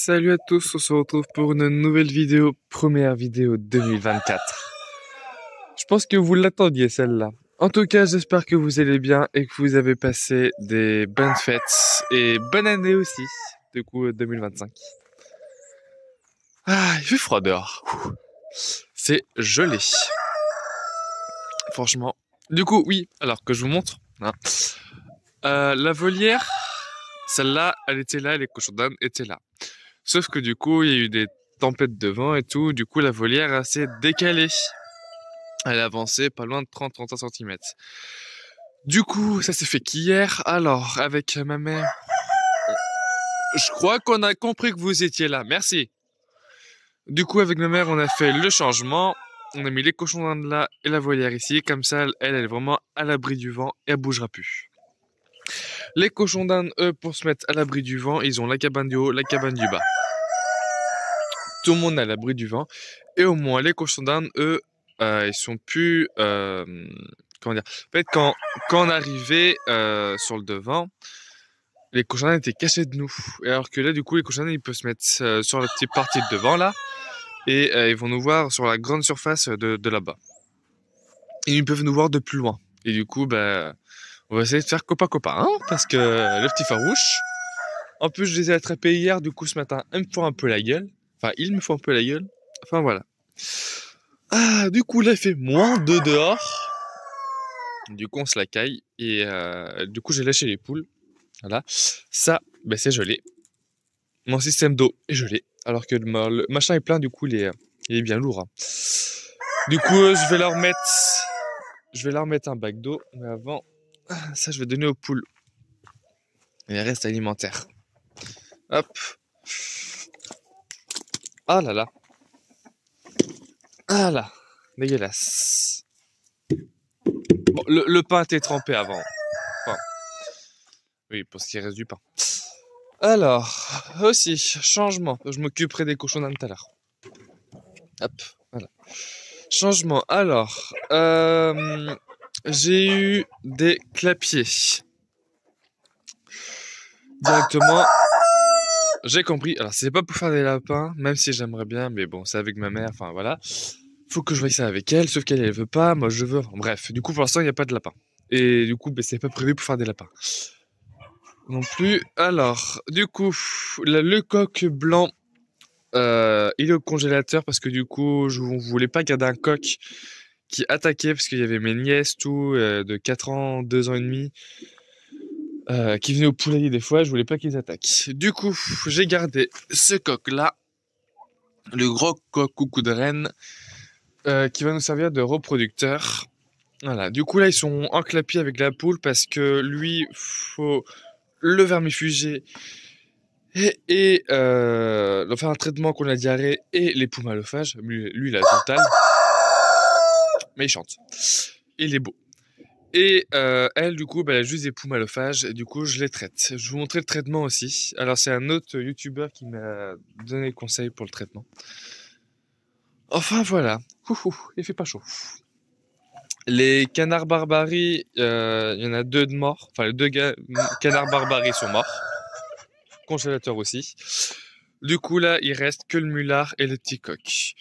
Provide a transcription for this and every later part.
Salut à tous, on se retrouve pour une nouvelle vidéo, première vidéo 2024. Je pense que vous l'attendiez celle-là. En tout cas, j'espère que vous allez bien et que vous avez passé des bonnes fêtes et bonne année aussi, du coup 2025. Ah, il fait froid dehors. C'est gelé. Franchement. Du coup, oui, alors que je vous montre. Hein. La volière, celle-là, elle était là, les cochons d'Inde étaient là. Sauf que du coup, il y a eu des tempêtes de vent et tout. Du coup, la volière s'est décalée. Elle a avancé pas loin de 30-35 cm. Du coup, ça s'est fait qu'hier. Alors, avec ma mère, je crois qu'on a compris que vous étiez là. Merci. Du coup, avec ma mère, on a fait le changement. On a mis les cochons d'Inde là et la volière ici. Comme ça, elle est vraiment à l'abri du vent et elle bougera plus. Les cochons d'Inde, eux, pour se mettre à l'abri du vent, ils ont la cabane du haut, la cabane du bas. Tout le monde est à l'abri du vent. Et au moins, les cochons d'Inde, eux, ils sont plus... comment dire? En fait, quand on arrivait sur le devant, les cochons d'Inde étaient cachés de nous. Et alors que là, du coup, les cochons d'Inde, ils peuvent se mettre sur la petite partie de devant, là. Et ils vont nous voir sur la grande surface de là-bas. Et ils peuvent nous voir de plus loin. Et du coup, bah, on va essayer de faire copain-copain, hein, parce que le petit farouche... En plus, je les ai attrapés hier, du coup, ce matin, ils me font un peu la gueule. Enfin, ils me font un peu la gueule. Enfin, voilà. Ah, du coup, là, il fait moins de dehors. Du coup, on se la caille. Et du coup, j'ai lâché les poules. Voilà. Ça, ben, c'est gelé. Mon système d'eau est gelé. Alors que le machin est plein, du coup, il est bien lourd. Hein. Du coup, je vais leur mettre un bac d'eau. Mais avant, ça, je vais donner aux poules. Les restes alimentaires. Hop. Ah là là. Ah là. Dégueulasse. Bon, le pain était trempé avant. Enfin, oui, pour ce qui reste du pain. Alors, aussi, changement. Je m'occuperai des cochons d'Inde tout à l'heure. Hop, voilà. Changement. Alors, j'ai eu des clapiers. Directement, j'ai compris. Alors, c'est pas pour faire des lapins, même si j'aimerais bien, mais bon, c'est avec ma mère, enfin voilà. Faut que je voie ça avec elle, sauf qu'elle, elle veut pas, moi je veux. Bref, du coup, pour l'instant, il n'y a pas de lapin. Et du coup, ben, c'est pas prévu pour faire des lapins. Non plus. Alors, du coup, le coq blanc, il est au congélateur parce que du coup, je ne voulais pas garder un coq qui attaquait parce qu'il y avait mes nièces, tout, de 4 ans, 2 ans et demi, qui venaient au poulailler des fois, je voulais pas qu'ils attaquent. Du coup, j'ai gardé ce coq-là, le gros coq coucou de reine, qui va nous servir de reproducteur. Voilà. Du coup, là, ils sont enclapis avec la poule parce que lui, faut le vermifuger et faire un traitement contre la diarrhée et les poumons à l'œsophage. Lui, il a le total. Mais il chante. Il est beau. Et elle, du coup, bah, elle a juste des poumons à l'œsophage. Et du coup, je les traite. Je vais vous montrer le traitement aussi. Alors, c'est un autre youtubeur qui m'a donné le conseil pour le traitement. Enfin, voilà. Il fait pas chaud. Les canards barbaries, il y en a 2 de morts. Enfin, les 2 canards barbaries sont morts. Congélateur aussi. Du coup, là, il reste que le mulard et le petit coq.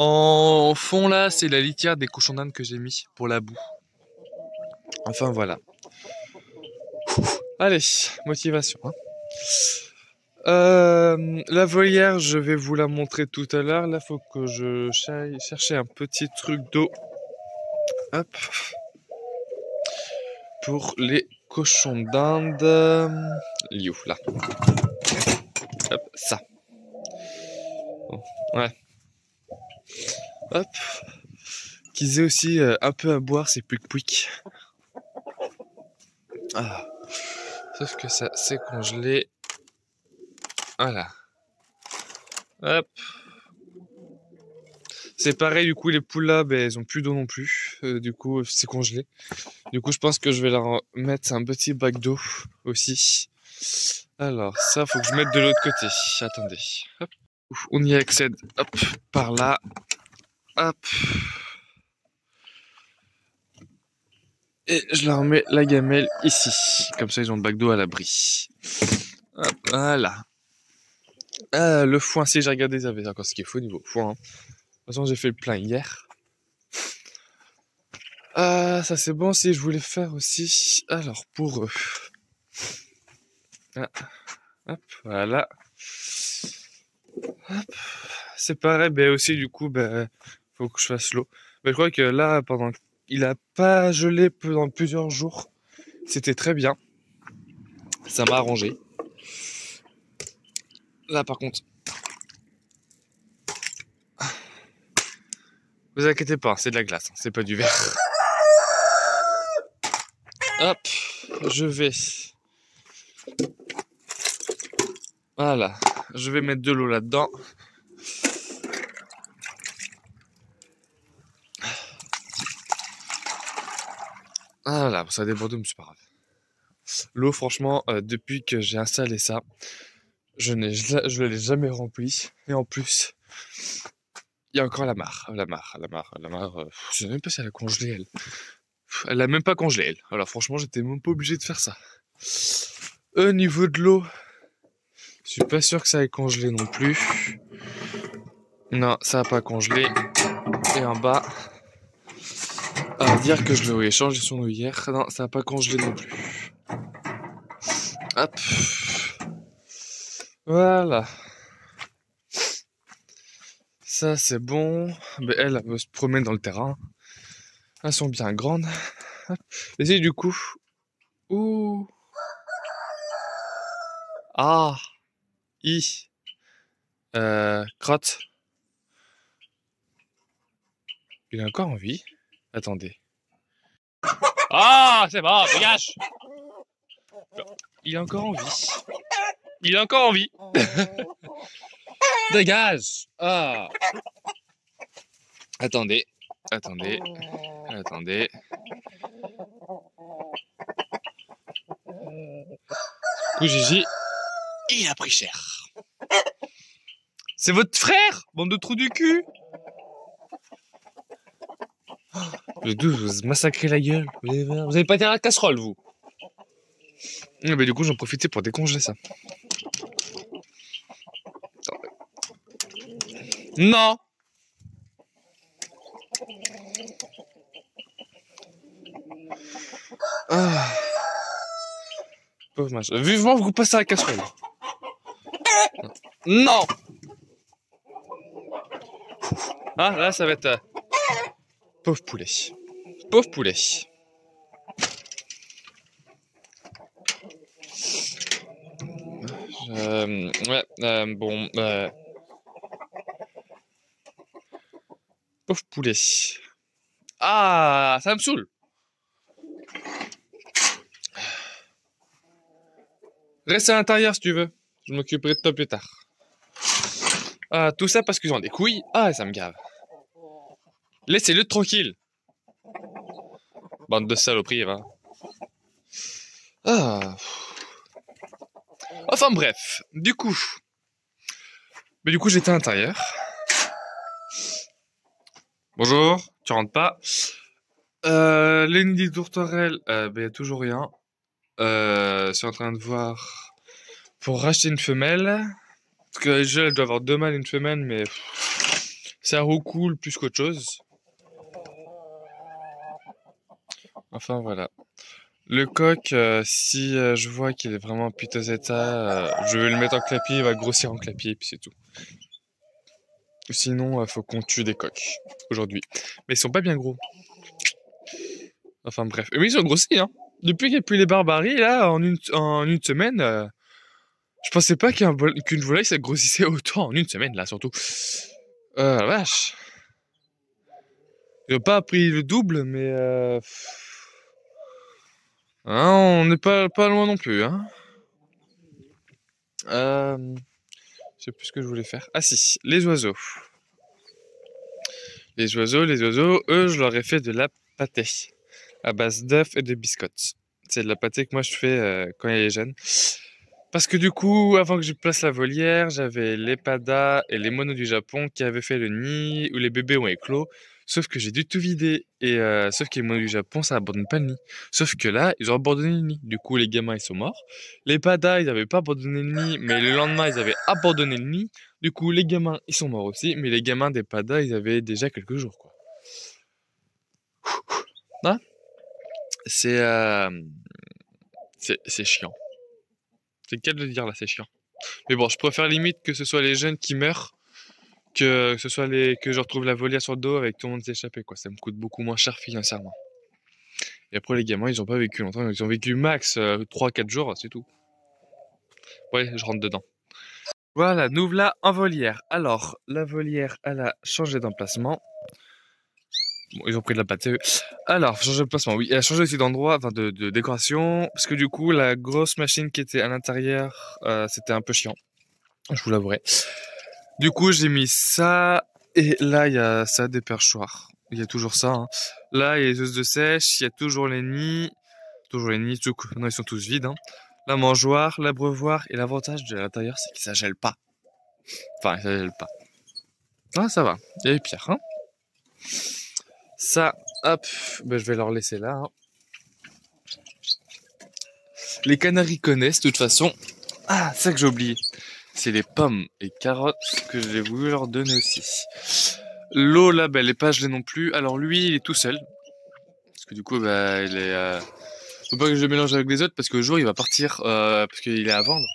En fond, là, c'est la litière des cochons d'Inde que j'ai mis pour la boue. Enfin, voilà. Allez, motivation. Hein. La volière, je vais vous la montrer tout à l'heure. Là, faut que je aille chercher un petit truc d'eau. Hop. Pour les cochons d'Inde. Liu, là. Hop, ça. Bon, ouais. Hop. Qu'ils aient aussi un peu à boire, c'est plus quick. Ah. Sauf que ça c'est congelé. Voilà. Hop. C'est pareil, du coup, les poules là, ben, elles ont plus d'eau non plus. Du coup, c'est congelé. Du coup, je pense que je vais leur mettre un petit bac d'eau aussi. Alors, ça, faut que je mette de l'autre côté. Attendez. Hop. On y accède. Hop. Par là. Hop. Et je leur mets la gamelle ici. Comme ça, ils ont le bac d'eau à l'abri. Hop, voilà. Le foin, si j'ai regardé, ça avait encore ce qu'il faut au niveau foin. Hein. De toute façon, j'ai fait le plein hier. Ça c'est bon. Si je voulais faire aussi, alors pour eux. Ah, hop, voilà. Hop. C'est pareil, ben aussi du coup, ben faut que je fasse l'eau. Mais je crois que là, pendant il a pas gelé pendant plusieurs jours, c'était très bien. Ça m'a arrangé. Là par contre, vous inquiétez pas, c'est de la glace, hein, c'est pas du verre. Hop, je vais. Voilà, je vais mettre de l'eau là-dedans. Voilà, ça déborde, mais c'est pas grave. L'eau, franchement, depuis que j'ai installé ça, je l'ai jamais rempli. Et en plus, il y a encore la mare. Je sais même pas si elle a congelé, elle. Elle a même pas congelé, elle. Alors franchement, j'étais même pas obligé de faire ça. Au niveau de l'eau, je suis pas sûr que ça ait congelé non plus. Non, ça a pas congelé. Et en bas, à dire que je l'ai changé son eau hier. Non, ça a pas congelé non plus. Hop. Voilà. Ça, c'est bon. Mais elle se promène dans le terrain. Elles sont bien grandes. Hop. Et c'est du coup... Ouh. Ah. Crotte. Il a encore envie. Attendez. Ah, c'est bon, dégage. Il a encore envie. Il a encore envie. Dégage. Ah. Attendez. Coup Gigi, il a pris cher. C'est votre frère, bande de trous du cul. Le 12, vous massacrez la gueule. Vous avez pas été à la casserole, vous. Mais du coup, j'en profitais pour décongeler ça. Non. Ah. Pauvre machin. Vivement, vous passez à la casserole. Non. Ah, là, ça va être... Pauvre poulet. Pauvre poulet. Bon... Pauvre poulet. Ah, ça me saoule. Reste à l'intérieur si tu veux. Je m'occuperai de toi plus tard. Ah, tout ça parce qu'ils ont des couilles. Ah, ça me gave. Laissez-le tranquille. Bande de saloperies, va. Ah. Enfin bref, du coup. Mais du coup, j'étais à l'intérieur. Bonjour, tu rentres pas. Les nids de tourterelles, y a toujours rien. Je suis en train de voir pour racheter une femelle. Parce que déjà, elle doit avoir 2 mâles et une femelle, mais ça roucoule plus qu'autre chose. Enfin voilà. Le coq, si je vois qu'il est vraiment en piteux état, je vais le mettre en clapier, il va grossir en clapier, et puis c'est tout. Sinon, faut qu'on tue des coqs aujourd'hui. Mais ils sont pas bien gros. Enfin bref. Mais ils ont grossi, hein. Depuis qu'il n'y a plus les barbaries, là, en une semaine, je pensais pas qu'une volaille, ça grossissait autant en une semaine, là, surtout. La vache. Ils n'ont pas pris le double, mais... Hein, on n'est pas loin non plus, hein. Je sais plus ce que je voulais faire. Ah si, les oiseaux. Les oiseaux, eux, je leur ai fait de la pâtée. À base d'œufs et de biscottes. C'est de la pâtée que moi je fais quand il est jeune. Parce que du coup, avant que je place la volière, j'avais les padas et les monos du Japon qui avaient fait le nid, où les bébés ont éclos. Sauf que j'ai dû tout vider. Et sauf que les moineaux du Japon, ça abandonne pas le nid. Sauf que là, ils ont abandonné le nid. Du coup, les gamins, ils sont morts. Les padas, ils avaient pas abandonné le nid, mais le lendemain, ils avaient abandonné le nid. Du coup, les gamins, ils sont morts aussi. Mais les gamins des padas, ils avaient déjà quelques jours, quoi. Hein? C'est c'est chiant. C'est le cas de le dire là, c'est chiant. Mais bon, je préfère limite que ce soit les jeunes qui meurent que ce soit que je retrouve la volière sur le dos avec tout le monde s'échapper, quoi. Ça me coûte beaucoup moins cher financièrement. Et après, les gamins, ils ont pas vécu longtemps. Ils ont vécu max 3-4 jours, c'est tout. Ouais, je rentre dedans. Voilà, nous voilà en volière. Alors, la volière, elle a changé d'emplacement. Bon, ils ont pris de la pâte, eux. Alors, changé d'emplacement, oui. Elle a changé aussi d'endroit, enfin de décoration. Parce que du coup, la grosse machine qui était à l'intérieur, c'était un peu chiant. Je vous l'avouerai. Du coup, j'ai mis ça. Et là, il y a ça, des perchoirs. Il y a toujours ça, hein. Là, il y a les œufs de sèche. Il y a toujours les nids. Toujours les nids, tout. Non, ils sont tous vides, hein. La mangeoire, l'abreuvoir. Et l'avantage de l'intérieur, c'est que ça gèle pas. Enfin, ça gèle pas. Ah, ça va. Il y a les pierres, hein. Ça, hop, ben, je vais leur laisser là, hein. Les canaris connaissent, de toute façon. Ah, ça que j'ai oublié. C'est les pommes et carottes que j'ai voulu leur donner aussi. L'eau, là, ben, elle est pas gelée non plus. Alors lui, il est tout seul. Parce que du coup, bah, il est... Faut pas que je le mélange avec les autres parce que le jour, il va partir, parce qu'il est à vendre.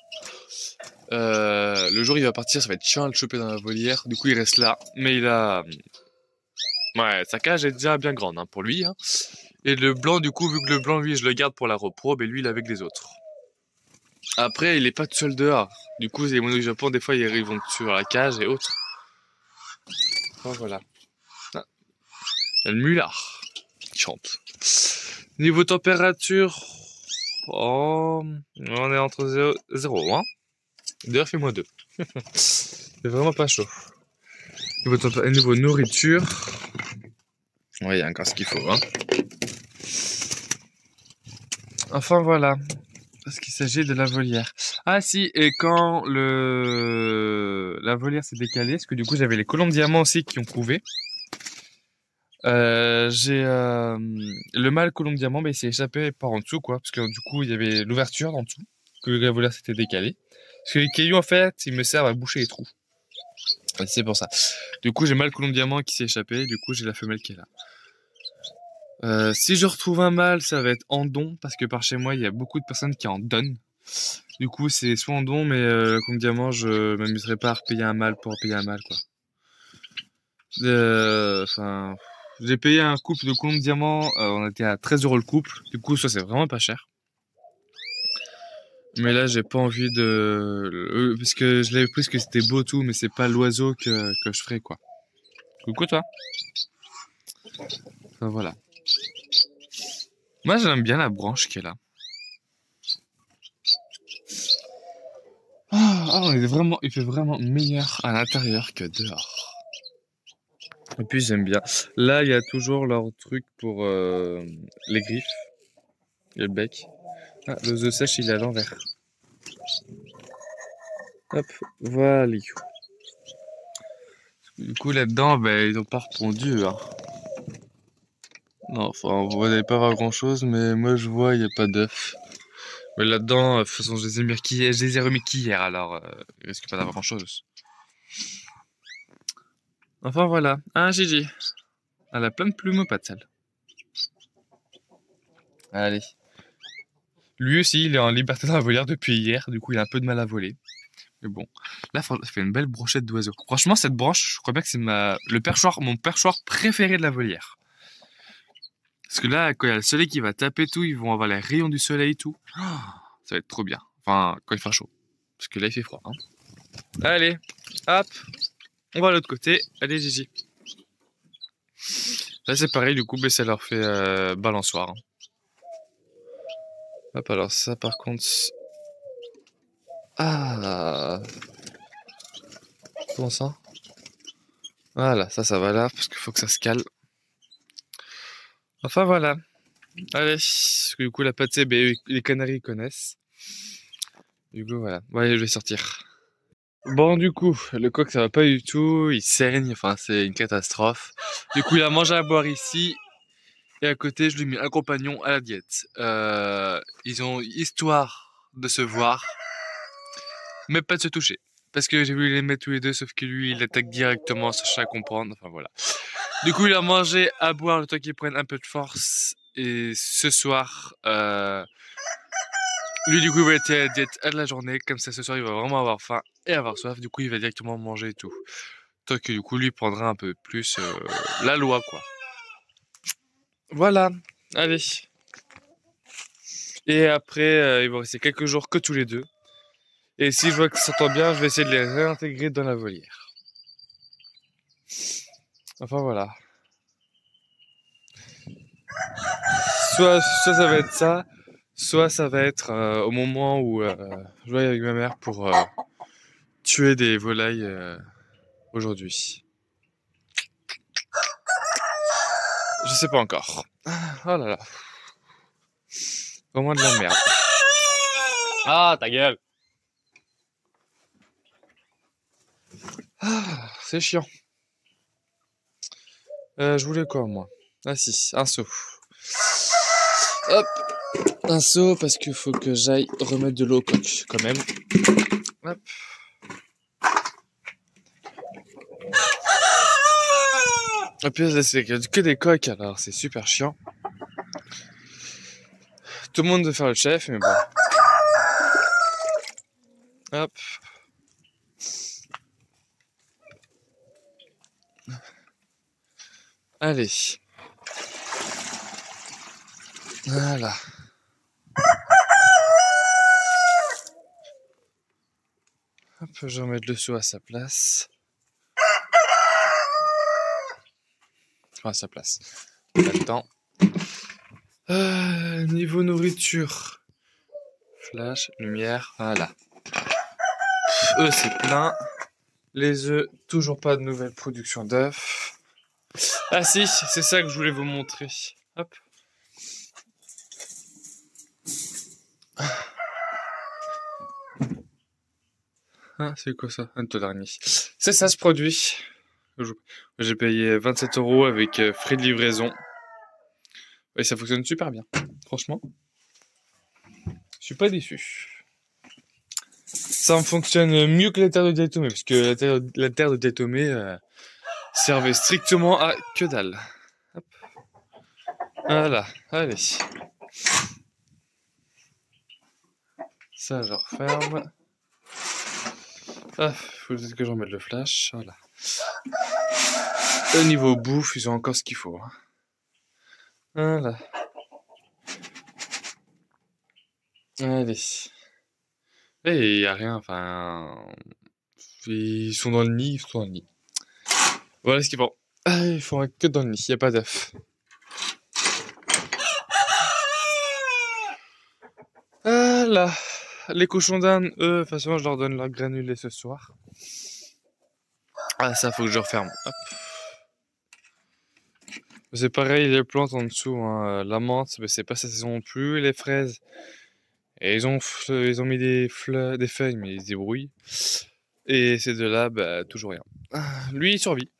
Le jour, il va partir, ça va être chiant à le choper dans la volière. Du coup, il reste là. Mais il a... Ouais, sa cage est déjà bien grande, hein, pour lui, hein. Et le blanc, du coup, vu que le blanc, lui, je le garde pour la repro, ben lui, il est avec les autres. Après, il est pas tout seul dehors. Du coup, les moineaux du Japon, des fois, ils vont sur la cage et autres. Oh, voilà. Ah, il y a le mulard qui chante. Niveau température, oh, on est entre 0, hein. D'ailleurs, fait -2. C'est vraiment pas chaud. Niveau nourriture, ouais, il y a encore ce qu'il faut, hein. Enfin, voilà. Parce qu'il s'agit de la volière. Ah si, et quand la volière s'est décalée, parce que du coup j'avais les colombes diamants aussi qui ont couvé. J'ai le mâle colombe diamant, il s'est échappé par en dessous, quoi, parce que du coup il y avait l'ouverture en dessous, que la volière s'était décalée. Parce que les cailloux en fait, ils me servent à boucher les trous. Et c'est pour ça. Du coup j'ai mâle colombe diamant qui s'est échappé, du coup j'ai la femelle qui est là. Si je retrouve un mâle, ça va être en don, parce que par chez moi, il y a beaucoup de personnes qui en donnent. Du coup, c'est soit en don, mais comme diamant, je m'amuserai pas à repayer un mâle pour payer un mâle, quoi. Enfin, j'ai payé un couple de colombe diamant, on était à 13 € le couple. Du coup, ça c'est vraiment pas cher. Mais là, j'ai pas envie de... parce que je l'avais pris parce que c'était beau tout, mais c'est pas l'oiseau que je ferai, quoi. Coucou, toi. Enfin, voilà. Moi, j'aime bien la branche qui est là. Il fait vraiment meilleur à l'intérieur que dehors. Et puis j'aime bien. Là, il y a toujours leur truc pour les griffes et le bec. Ah, le œuf sèche, il est à l'envers. Hop, voilà. Du coup, là-dedans, ben, ils ont pas répondu, hein. Non, enfin, vous n'allez pas voir grand-chose, mais moi, je vois, il n'y a pas d'œuf. Mais là-dedans, de toute façon, je les ai remis qu'hier, alors il risque pas d'avoir grand-chose. Enfin, voilà. Ah, Gigi. Elle a plein de plumes aux pattes, celle. Allez. Lui aussi, il est en liberté dans la volière depuis hier, du coup, il a un peu de mal à voler. Mais bon, là, ça fait une belle brochette d'oiseaux. Franchement, cette branche, je crois bien que c'est mon perchoir préféré de la volière. Parce que là, quand il y a le soleil qui va taper tout, ils vont avoir les rayons du soleil et tout. Oh, ça va être trop bien. Enfin, quand il fera chaud. Parce que là, il fait froid, hein. Allez, hop, on va à l'autre côté. Allez, Gigi. Là, c'est pareil, du coup, ça leur fait balançoire, hein. Hop, alors ça, par contre... Ah, comment ça? Voilà, ça va là, parce qu'il faut que ça se cale. Enfin, voilà. Allez, parce que du coup, la pâtée, les canaris connaissent. Du coup, voilà. Ouais, je vais sortir. Bon, du coup, le coq, ça va pas du tout. Il saigne, enfin, c'est une catastrophe. Du coup, il a mangé à boire ici. Et à côté, je lui ai mis un compagnon à la diète. Ils ont histoire de se voir, mais pas de se toucher. Parce que j'ai voulu les mettre tous les deux, sauf que lui, il attaque directement sans chercher à comprendre. Enfin, voilà. Du coup, il a mangé à boire le temps qu'il prenne un peu de force. Et ce soir, lui, du coup, il va être à la diète à la journée. Comme ça, ce soir, il va vraiment avoir faim et avoir soif. Du coup, il va directement manger et tout. Tant que, du coup, lui prendra un peu plus la loi, quoi. Voilà. Allez. Et après, il va rester quelques jours que tous les deux. Et si je vois qu'ils s'entendent bien, je vais essayer de les réintégrer dans la volière. Enfin, voilà. Soit ça va être ça, soit ça va être au moment où je vais avec ma mère pour tuer des volailles aujourd'hui. Je sais pas encore. Oh là là. Vraiment de la merde. Ah, ta gueule. Ah, c'est chiant. Je voulais quoi, moi? Ah si, un seau. Hop, un seau parce qu'il faut que j'aille remettre de l'eau au coq, quand même. Hop. Et puis c'est que des coqs, alors c'est super chiant. Tout le monde veut faire le chef, mais bon. Hop. Allez. Voilà. Hop, je vais remettre le seau à sa place. Enfin, à sa place. Pas le temps. Niveau nourriture. Flash, lumière, voilà. Eux, c'est plein. Les œufs, toujours pas de nouvelle production d'œufs. Ah si, c'est ça que je voulais vous montrer. Hop. Ah, c'est quoi ça? Un d'araignée. C'est ça ce produit. J'ai payé 27 € avec frais de livraison. Et ça fonctionne super bien. Franchement. Je suis pas déçu. Ça fonctionne mieux que la terre de diatomée, parce que la terre de diatomée servait strictement à que dalle. Hop. Voilà, allez. Ça, je referme. Ah, faut peut-être que j'en mette le flash, voilà. Au niveau bouffe, ils ont encore ce qu'il faut. Hein. Voilà. Allez. Et il y a rien, enfin... Ils sont dans le nid, ils sont dans le nid. Voilà ce qu'ils font. Ah, ils font que dans le nid, il n'y a pas d'œuf. Voilà. Les cochons d'Inde, eux, de toute façon, je leur donne leur granulé ce soir. Ah, ça, faut que je referme. Hop. C'est pareil, les plantes en dessous, hein. La menthe, mais c'est pas sa saison non plus. Les fraises, et ils ont mis des feuilles, mais ils se débrouillent. Et ces deux-là, bah, toujours rien. Lui, il survit.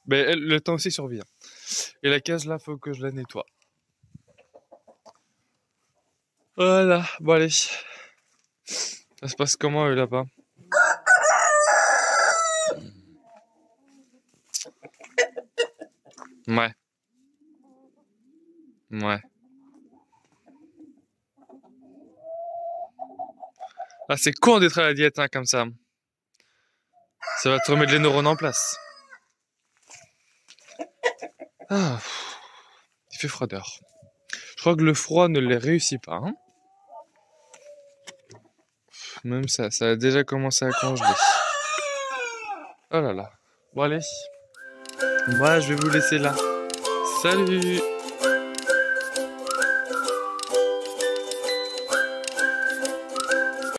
Ben, le temps aussi survit. Hein. Et la case, là, faut que je la nettoie. Voilà, bon allez. Ça se passe comment, là-bas? Ouais. Ouais. Ah, c'est con d'être à la diète, hein, comme ça. Ça va te remettre les neurones en place. Ah, il fait froideur. Je crois que le froid ne les réussit pas. Hein. Même ça a déjà commencé à congeler. Oh là là. Bon allez. Moi, je vais vous laisser là. Salut!